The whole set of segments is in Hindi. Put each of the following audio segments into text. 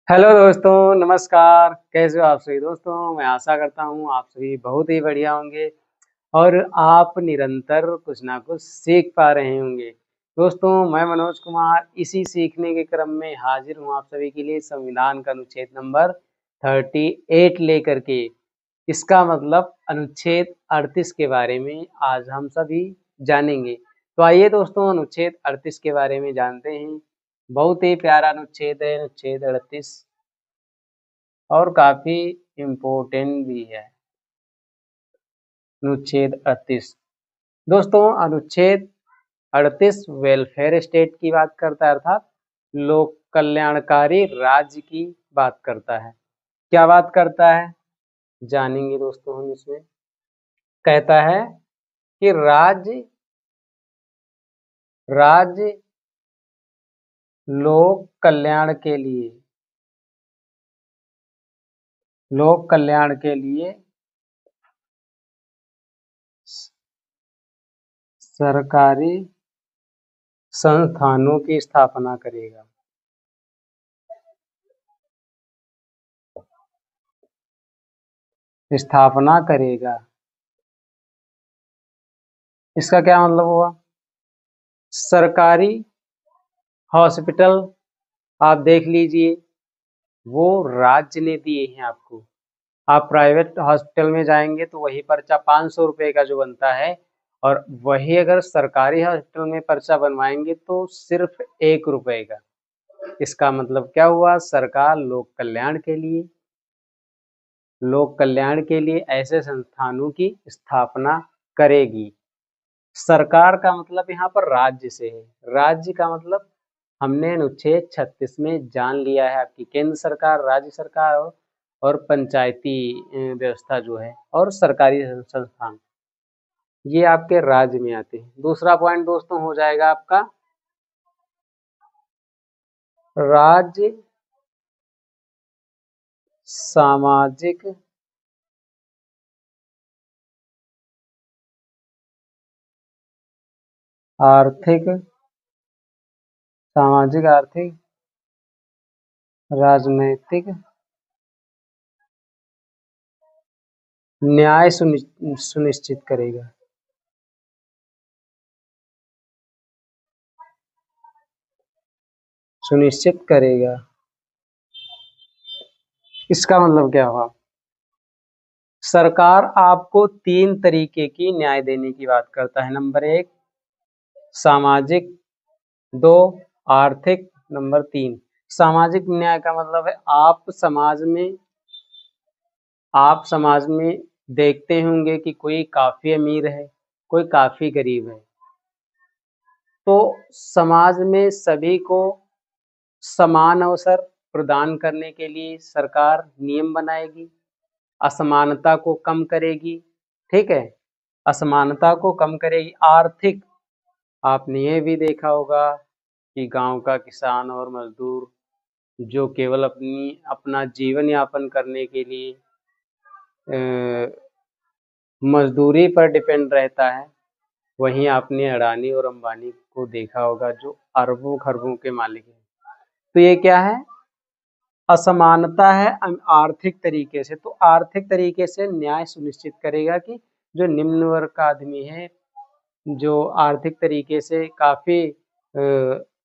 हेलो दोस्तों, नमस्कार। कैसे हो आप सभी दोस्तों? मैं आशा करता हूँ आप सभी बहुत ही बढ़िया होंगे और आप निरंतर कुछ ना कुछ सीख पा रहे होंगे। दोस्तों, मैं मनोज कुमार इसी सीखने के क्रम में हाजिर हूँ आप सभी के लिए संविधान का अनुच्छेद नंबर 38 लेकर के। इसका मतलब अनुच्छेद 38 के बारे में आज हम सभी जानेंगे। तो आइए दोस्तों, अनुच्छेद 38 के बारे में जानते हैं। बहुत ही प्यारा अनुच्छेद है अनुच्छेद 38 और काफी इम्पोर्टेंट भी है। अनुच्छेद 38 दोस्तों, अनुच्छेद 38 वेलफेयर स्टेट की बात करता है, अर्थात लोक कल्याणकारी राज्य की बात करता है। क्या बात करता है जानेंगे दोस्तों हम इसमें। कहता है कि राज्य लोक कल्याण के लिए सरकारी संस्थानों की स्थापना करेगा। इसका क्या मतलब हुआ? सरकारी हॉस्पिटल आप देख लीजिए, वो राज्य ने दिए हैं आपको। आप प्राइवेट हॉस्पिटल में जाएंगे तो वही पर्चा 500 रुपये का जो बनता है, और वही अगर सरकारी हॉस्पिटल में पर्चा बनवाएंगे तो सिर्फ 1 रुपये का। इसका मतलब क्या हुआ? सरकार लोक कल्याण के लिए ऐसे संस्थानों की स्थापना करेगी। सरकार का मतलब यहाँ पर राज्य से है। राज्य का मतलब हमने अनुच्छेद 36 में जान लिया है, आपकी केंद्र सरकार, राज्य सरकार और पंचायती व्यवस्था जो है और सरकारी संस्थान, ये आपके राज्य में आते हैं। दूसरा पॉइंट दोस्तों हो जाएगा आपका राज्य सामाजिक आर्थिक राजनैतिक न्याय सुनिश्चित करेगा। इसका मतलब क्या हुआ? सरकार आपको 3 तरीके की न्याय देने की बात करता है। नंबर 1 सामाजिक, 2 आर्थिक, नंबर 3। सामाजिक न्याय का मतलब है आप समाज में देखते होंगे कि कोई काफी अमीर है, कोई काफी गरीब है, तो समाज में सभी को समान अवसर प्रदान करने के लिए सरकार नियम बनाएगी, असमानता को कम करेगी। ठीक है, असमानता को कम करेगी। आर्थिक, आपने ये भी देखा होगा कि गांव का किसान और मजदूर जो केवल अपना जीवन यापन करने के लिए मजदूरी पर डिपेंड रहता है, वहीं आपने अडानी और अंबानी को देखा होगा जो अरबों खरबों के मालिक हैं। तो ये क्या है? असमानता है आर्थिक तरीके से। तो आर्थिक तरीके से न्याय सुनिश्चित करेगा कि जो निम्न वर्ग का आदमी है, जो आर्थिक तरीके से काफी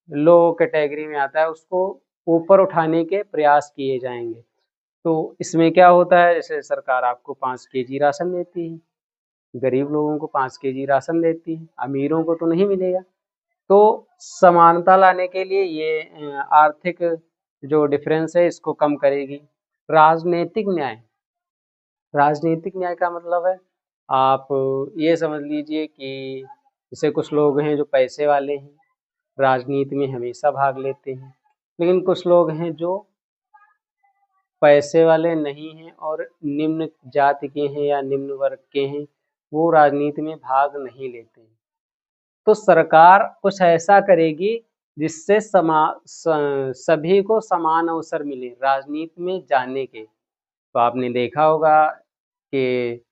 लो कैटेगरी में आता है, उसको ऊपर उठाने के प्रयास किए जाएंगे। तो इसमें क्या होता है, जैसे सरकार आपको 5 केजी राशन देती है, गरीब लोगों को 5 केजी राशन देती है, अमीरों को तो नहीं मिलेगा। तो समानता लाने के लिए ये आर्थिक जो डिफरेंस है इसको कम करेगी। राजनीतिक न्याय, राजनीतिक न्याय का मतलब है, आप ये समझ लीजिए कि जैसे कुछ लोग हैं जो पैसे वाले हैं, राजनीति में हमेशा भाग लेते हैं, लेकिन कुछ लोग हैं जो पैसे वाले नहीं हैं और निम्न जाति के हैं या निम्न वर्ग के हैं, वो राजनीति में भाग नहीं लेते हैं। तो सरकार कुछ ऐसा करेगी जिससे सभी को समान अवसर मिले राजनीति में जाने के। तो आपने देखा होगा कि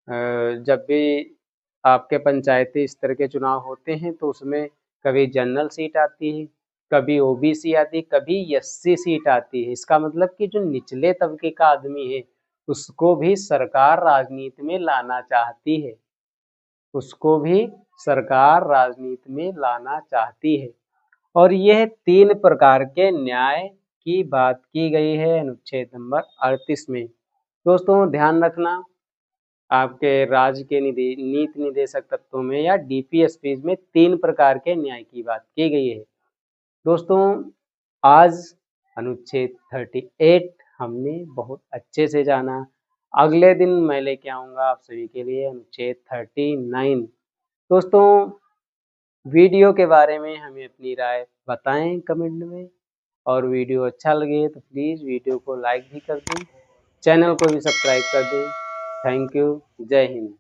जब भी आपके पंचायती स्तर के चुनाव होते हैं तो उसमें कभी जनरल सीट आती है, कभी ओबीसी आती, कभी एससी सीट आती है। इसका मतलब कि जो निचले तबके का आदमी है उसको भी सरकार राजनीति में लाना चाहती है, उसको भी सरकार राजनीति में लाना चाहती है। और यह 3 प्रकार के न्याय की बात की गई है अनुच्छेद नंबर 38 में। दोस्तों ध्यान रखना, आपके राज्य के नीति निदेशक तत्वों में या डीपीएसपीज में 3 प्रकार के न्याय की बात की गई है। दोस्तों आज अनुच्छेद 38 हमने बहुत अच्छे से जाना। अगले दिन मैं लेके आऊँगा आप सभी के लिए अनुच्छेद 39। दोस्तों वीडियो के बारे में हमें अपनी राय बताएं कमेंट में, और वीडियो अच्छा लगे तो प्लीज़ वीडियो को लाइक भी कर दें, चैनल को भी सब्सक्राइब कर दें। Thank you. जय हिंद।